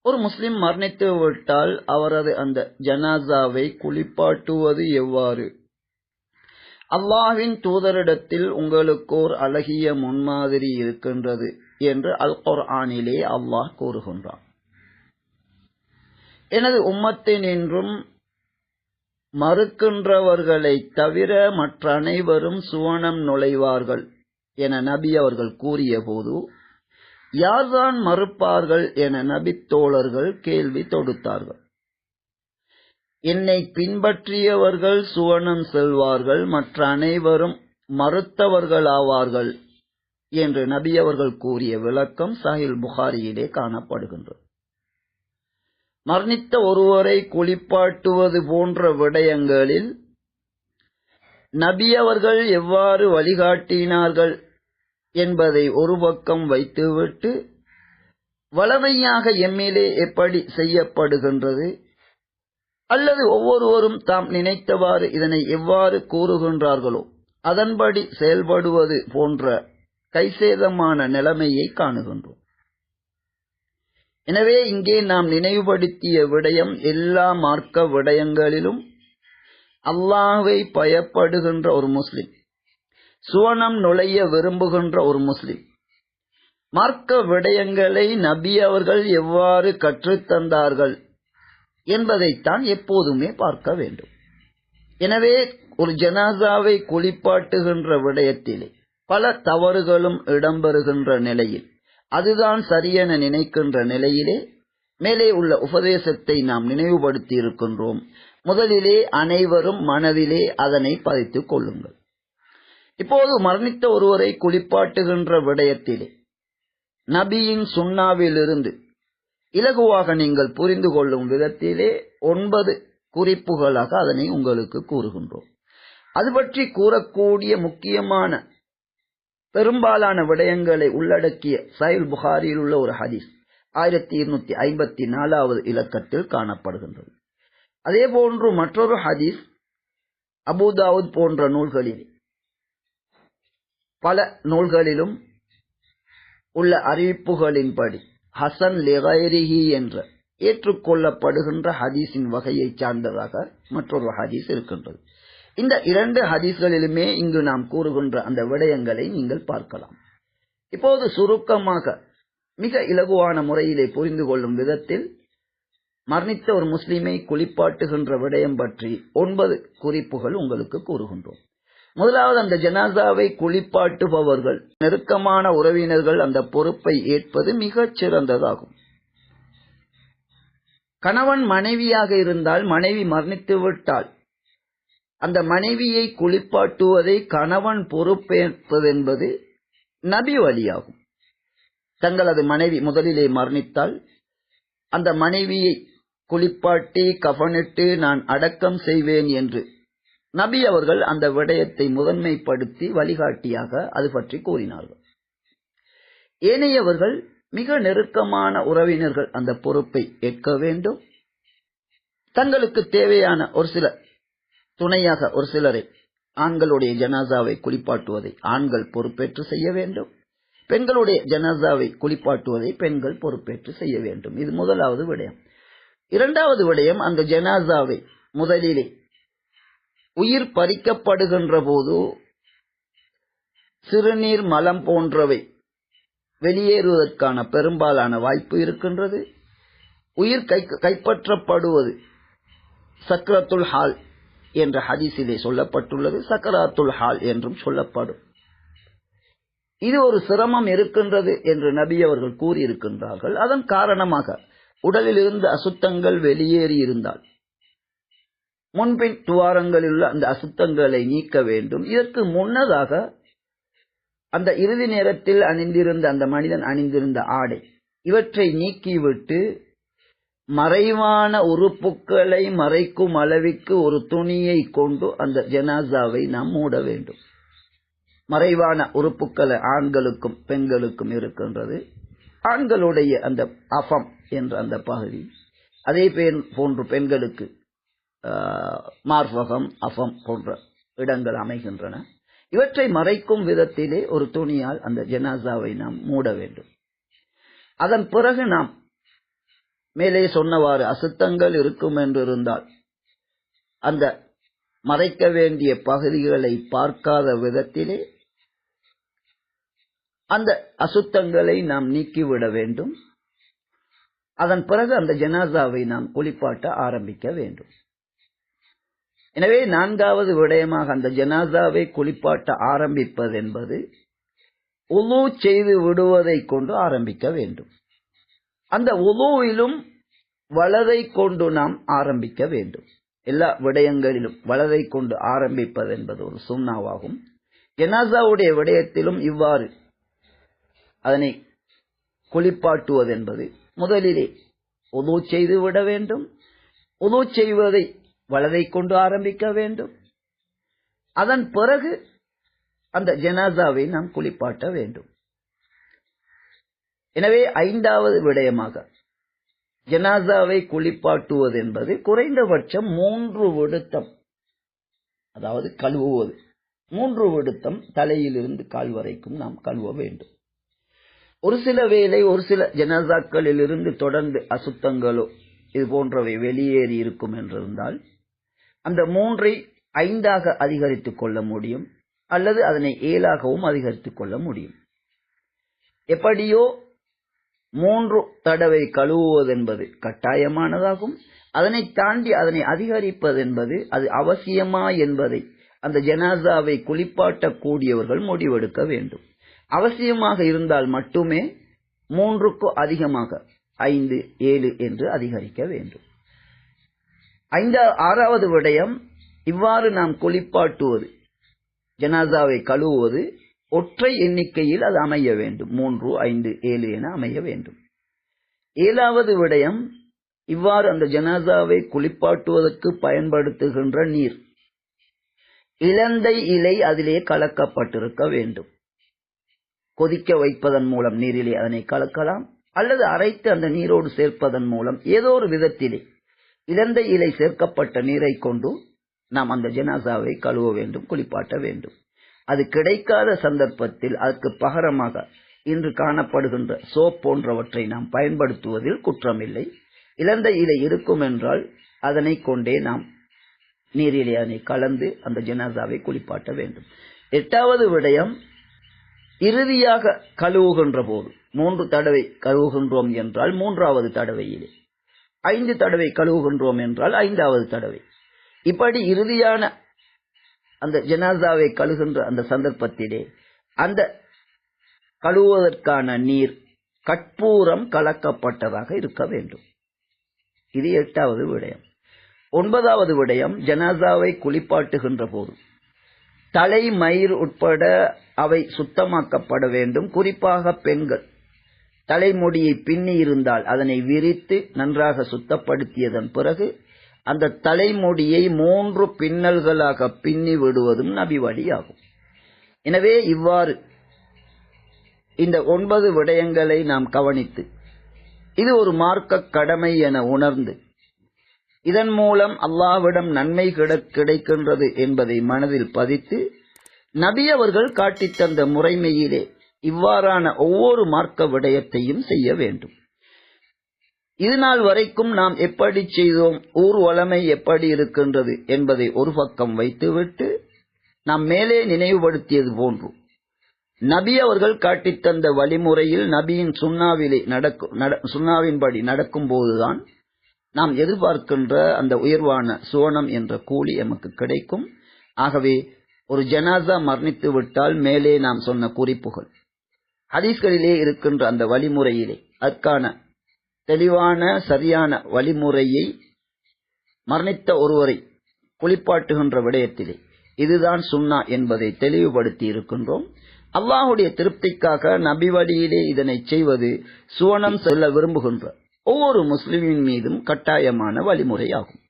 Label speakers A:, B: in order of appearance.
A: ஒரு முஸ்லிம் மரணித்து விட்டால் அவரது அந்த ஜனாசாவை குளிப்பாட்டுவது எவ்வாறு? அல்லாஹ்வின் தூதரிடத்தில் உங்களுக்கோர் அழகிய முன்மாதிரி இருக்கின்றது என்று அல் குர்ஆனிலே அல்லாஹ் கூறுகின்றான். எனது உம்மத்தினின்றும் மறுக்கின்றவர்களைத் தவிர மற்ற அனைவரும் சுவனம் நுழைவார்கள் என நபி அவர்கள் கூறிய போது, யார்தான் மறுப்பார்கள் என நபித்தோழர்கள் கேள்வி தொடுத்தார்கள். என்னை பின்பற்றியவர்கள் சுவனம் செல்வார்கள், மற்ற அனைவரும் மறுத்தவர்களாவார்கள் என்று நபி அவர்கள் கூறிய விளக்கம் சஹீஹ் புகாரியிலே காணப்படுகின்றது. மரணித்த ஒருவரை குளிப்பாட்டுவது போன்ற விடயங்களில் நபி அவர்கள் எவ்வாறு வழிகாட்டினார்கள் என்பதை ஒரு பக்கம் வைத்துவிட்டு, வளமையாக எம்மிலே எப்படி செய்யப்படுகின்றது அல்லது ஒவ்வொருவரும் தாம் நினைத்தவாறு இதனை எவ்வாறு கூறுகின்றார்களோ அதன்படி செயல்படுவது போன்ற கைசேதமான நிலைமையை காணுகின்றோம். எனவே இங்கே நாம் நினைவுபடுத்திய விடயம் எல்லா மார்க்க விடயங்களிலும் அல்லாஹ்வை பயப்படுகின்ற ஒரு முஸ்லிம், சுவனம் நுழைய விரும்புகின்ற ஒரு முஸ்லிம், மார்க்க விடயங்களை நபி அவர்கள் எவ்வாறு கற்றுத்தந்தார்கள் என்பதைத்தான் எப்போதுமே பார்க்க வேண்டும். எனவே ஒரு ஜனாசாவை குளிப்பாட்டுகின்ற விடயத்திலே பல தவறுகளும் இடம்பெறுகின்ற நிலையில், அதுதான் சரியென நினைக்கின்ற நிலையிலே மேலே உள்ள உபதேசத்தை நாம் நினைவுபடுத்தி இருக்கின்றோம். முதலிலே அனைவரும் மனதிலே அதனை பதித்துக் கொள்ளுங்கள். இப்போது மரணித்த ஒருவரை குளிப்பாட்டுகின்ற விடயத்திலே நபியின் சுன்னாவிலிருந்து இலகுவாக நீங்கள் புரிந்து கொள்ளும் விதத்திலே 9 குறிப்புகளாக அதனை உங்களுக்கு கூறுகின்றோம். அது பற்றி கூறக்கூடிய முக்கியமான பெரும்பாலான விடயங்களை உள்ளடக்கிய சஹீஹ் புகாரியில் உள்ள ஒரு ஹதீஸ் 1254வது இலக்கத்தில் காணப்படுகின்றது. அதே போன்று மற்றொரு ஹதீஸ் அபூ தாவூத் போன்ற நூல்களில் பல நூல்களிலும் உள்ள அறிவிப்புகளின்படி ஹசன் லிகைரிஹி என்ற ஏற்றுக்கொள்ளப்படுகின்ற ஹதீஸின் வகையை சார்ந்ததாக மற்றொரு ஹதீஸ் இருக்கின்றது. இந்த 2 ஹதீஸ்களிலுமே இங்கு நாம் கூறுகின்ற அந்த விடயங்களை நீங்கள் பார்க்கலாம். இப்போது சுருக்கமாக மிக இலகுவான முறையிலே புரிந்து கொள்ளும் விதத்தில் மரணித்த ஒரு முஸ்லிமை குளிப்பாட்டுகின்ற விடயம் பற்றி 9 குறிப்புகள் உங்களுக்கு கூறுகின்றோம். முதலாவது, அந்த ஜனாசாவை குளிப்பாட்டுபவர்கள் நெருக்கமான உறவினர்கள் அந்த பொறுப்பை ஏற்பது மிகச் சிறந்ததாகும். கணவன் மனைவியாக இருந்தால், மனைவி மரணித்து விட்டால் அந்த மனைவியை குளிப்பாட்டுவதை கணவன் பொறுப்பேற்பதென்பது நபி வழியாகும். தங்களது மனைவி முதலிலே மரணித்தால் அந்த மனைவியை குளிப்பாட்டி கஃனிட்டு நான் அடக்கம் செய்வேன் என்று நபி அவர்கள் அந்த விடயத்தை முதன்மைப்படுத்தி வழிகாட்டியாக அது பற்றி கூறினார்கள். ஏனையவர்கள் மிக நெருக்கமான உறவினர்கள் அந்த பொறுப்பை ஏற்க வேண்டும். தங்களுக்கு தேவையான ஒரு சில துணையாக ஒரு சிலரை, ஆண்களுடைய ஜனாசாவை குளிப்பாட்டுவதை ஆண்கள் பொறுப்பேற்று செய்ய வேண்டும், பெண்களுடைய ஜனாசாவை குளிப்பாட்டுவதை பெண்கள் பொறுப்பேற்று செய்ய வேண்டும். இது முதலாவது விடயம். இரண்டாவது விடயம், அந்த ஜனாசாவை முதலிலே உயிர் பறிக்கப்படுகின்ற போது சிறுநீர் மலம் போன்றவை வெளியேறுவதற்கான பெரும்பாலான வாய்ப்பு இருக்கின்றது. உயிர் கைப்பற்றப்படுவது சக்ரத்துல் ஹால் என்ற ஹதீஸிலே சொல்லப்பட்டுள்ளது, சக்கராத்துல் ஹால் என்றும் சொல்லப்படும். இது ஒரு சிரமம் இருக்கின்றது என்று நபி அவர்கள் கூறியிருக்கின்றார்கள். அதன் காரணமாக உடலில் இருந்து அசுத்தங்கள் வெளியேறி இருந்தால் முன்பின் துவாரங்களில் உள்ள அந்த அசுத்தங்களை நீக்க வேண்டும். இதற்கு முன்னதாக அந்த இறுதி நேரத்தில் அணிந்திருந்த அந்த மனிதன் அணிந்திருந்த ஆடை இவற்றை நீக்கிவிட்டு மறைவான உறுப்புகளை மறைக்கும் அளவிற்கு ஒரு துணியை கொண்டு அந்த ஜனாசாவை நாம் மூட வேண்டும். மறைவான உறுப்புகள் ஆண்களுக்கும் பெண்களுக்கும் இருக்கின்றது. ஆண்களுடைய அந்த அஃபம் என்ற அந்த பகுதி, அதே போன்று பெண்களுக்கு மார்பகம் அஃபம் போன்ற இடங்கள் அமைகின்றன. இவற்றை மறைக்கும் விதத்திலே ஒரு துணியால் அந்த ஜனாசாவை நாம் மூட வேண்டும். அதன் பிறகு நாம் மேலே சொன்னவாறு அசுத்தங்கள் இருக்கும் என்று இருந்தால் அந்த மறைக்க வேண்டிய பகுதிகளை பார்க்காத விதத்திலே அந்த அசுத்தங்களை நாம் நீக்கிவிட வேண்டும். அதன் பிறகு அந்த ஜனாசாவை நாம் குளிப்பாட்ட ஆரம்பிக்க வேண்டும். எனவே 4வது விடயமாக அந்த ஜனாசாவை குளிப்பாட்ட ஆரம்பிப்பது என்பது உலு செய்து விடுவதை கொண்டு ஆரம்பிக்க வேண்டும். அந்த உலுவிலும் வலதை கொண்டு நாம் ஆரம்பிக்க வேண்டும். எல்லா விடயங்களிலும் வலதை கொண்டு ஆரம்பிப்பது என்பது ஒரு சுன்னாவாகும். ஜனாசாவுடைய விடயத்திலும் இவ்வாறு அதனை குளிப்பாட்டுவது என்பது முதலிலே உது செய்து விட வேண்டும். உது செய்வதை வலதை கொண்டு ஆரம்பிக்க வேண்டும். அதன் பிறகு அந்த ஜனாசாவை நாம் குளிப்பாட்ட வேண்டும். எனவே 5வது விடயமாக ஜனாசாவை குளிப்பாட்டுவது என்பது குறைந்தபட்சம் 3 விடுத்தம், அதாவது கழுவுவது 3 விடுத்தம் தலையிலிருந்து கால் வரைக்கும் நாம் கழுவ வேண்டும். ஒரு சில வேளை ஒரு சில ஜனாசாக்களில் இருந்து தொடர்ந்து அசுத்தங்களோ இது போன்றவை வெளியேறி இருக்கும் என்றிருந்தால் அந்த 3ஐ 5ஆக அதிகரித்துக் கொள்ள முடியும், அல்லது அதனை 7ஆகவும் அதிகரித்துக் கொள்ள முடியும். எப்படியோ 3 தடவை கழுவுவது என்பது கட்டாயமானதாகும். அதனை தாண்டி அதனை அதிகரிப்பது என்பது அது அவசியமா என்பதை அந்த ஜனாசாவை குளிப்பாட்டக்கூடியவர்கள் முடிவெடுக்க வேண்டும். அவசியமாக இருந்தால் மட்டுமே 3க்கு அதிகமாக 5, 7 என்று அதிகரிக்க வேண்டும். 6வது விடயம், இவ்வாறு நாம் குளிப்பாட்டுவது ஜனாசாவை கழுவுவது ஒற்றை எண்ணிக்கையில் அது அமைய வேண்டும். 3, 5, 7 என அமைய வேண்டும். 7வது விடயம், இவ்வாறு அந்த ஜனாசாவை குளிப்பாட்டுவதற்கு பயன்படுத்துகின்ற நீர் இலந்தை இலை அதிலே கலக்கப்பட்டிருக்க வேண்டும். கொதிக்க வைப்பதன் மூலம் நீரிலே அதனை கலக்கலாம், அல்லது அரைத்து அந்த நீரோடு சேர்ப்பதன் மூலம் ஏதோ ஒரு விதத்திலே இலந்தை இலை சேர்க்கப்பட்ட நீரை கொண்டு நாம் அந்த ஜனாசாவை கழுவ வேண்டும், குளிப்பாட்ட வேண்டும். அது கிடைக்காத சந்தர்ப்பத்தில் அதற்கு பகரமாக இன்று காணப்படுகின்ற சோப் போன்றவற்றை நாம் பயன்படுத்துவதில் குற்றமில்லை. இலந்தை இலை இருக்கும் என்றால் அதனை கொண்டே நாம் நீரிலே அதனை கலந்து அந்த ஜனாசாவை குளிப்பாட்ட வேண்டும். 8வது விடயம், இறுதியாக கழுவுகின்ற போது 3 தடவை கழுவுகின்றோம் என்றால் 3வது தடவையிலே, 5 தடவை கழுவுகின்றோம் என்றால் 5வது தடவை, இப்படி இறுதியான அந்த ஜனாசாவை கழுவுகின்ற அந்த சந்தர்ப்பத்திலே அந்த கழுவுவதற்கான நீர் கற்பூரம் கலக்கப்பட்டதாக இருக்க வேண்டும். இது 8வது விடயம். 9வது விடயம், ஜனாசாவை குளிப்பாட்டுகின்ற போது தலை மயிர் உட்பட அவை சுத்தமாக்கப்பட வேண்டும். குறிப்பாக பெண்கள் தலைமுடியை பின்னி இருந்தால் அதனை விரித்து நன்றாக சுத்தப்படுத்தியதன் பிறகு அந்த தலைமுடியை 3 பின்னல்களாக பின்னி விடுவதும் நபி வழியாகும். எனவே இவ்வாறு இந்த 9 விடயங்களை நாம் கவனித்து இது ஒரு மார்க்க கடமை என உணர்ந்து இதன் மூலம் அல்லாஹ்விடம் நன்மை கிடைக்கின்றது என்பதை மனதில் பதித்து நபி அவர்கள் காட்டித்தந்த முறைமையிலே இவ்வாறான ஒவ்வொரு மார்க்க விடயத்தையும் செய்ய வேண்டும். இதுநாள் வரைக்கும் நாம் எப்படி செய்தோம், ஊர்வலமை எப்படி இருக்கின்றது என்பதை ஒரு பக்கம் வைத்துவிட்டு நாம் மேலே நினைவுபடுத்தியது போன்று நபி அவர்கள் காட்டித்தந்த வழிமுறையில் நபியின் சுன்னாவின்படி நடக்கும் போதுதான் நாம் எதிர்பார்க்கின்ற அந்த உயர்வான சுவனம் என்ற கூலி எமக்கு கிடைக்கும். ஆகவே ஒரு ஜனாசா மரணித்து விட்டால் மேலே நாம் சொன்ன குறிப்புகள் ஹதீஸ்களிலே இருக்கின்ற அந்த வழிமுறையிலே அதற்கான தெளிவான சரியான வழிமுறையை மரணித்த ஒருவரை குளிப்பாட்டுகின்ற விடயத்திலே இதுதான் சுன்னா என்பதை தெளிவுபடுத்தி இருக்கின்றோம். அல்லாஹுடைய திருப்திக்காக நபி வழியிலே இதனை செய்வது சுவனம் செல்ல விரும்புகின்ற ஒவ்வொரு முஸ்லிமின் மீதும் கட்டாயமான வழிமுறையாகும்.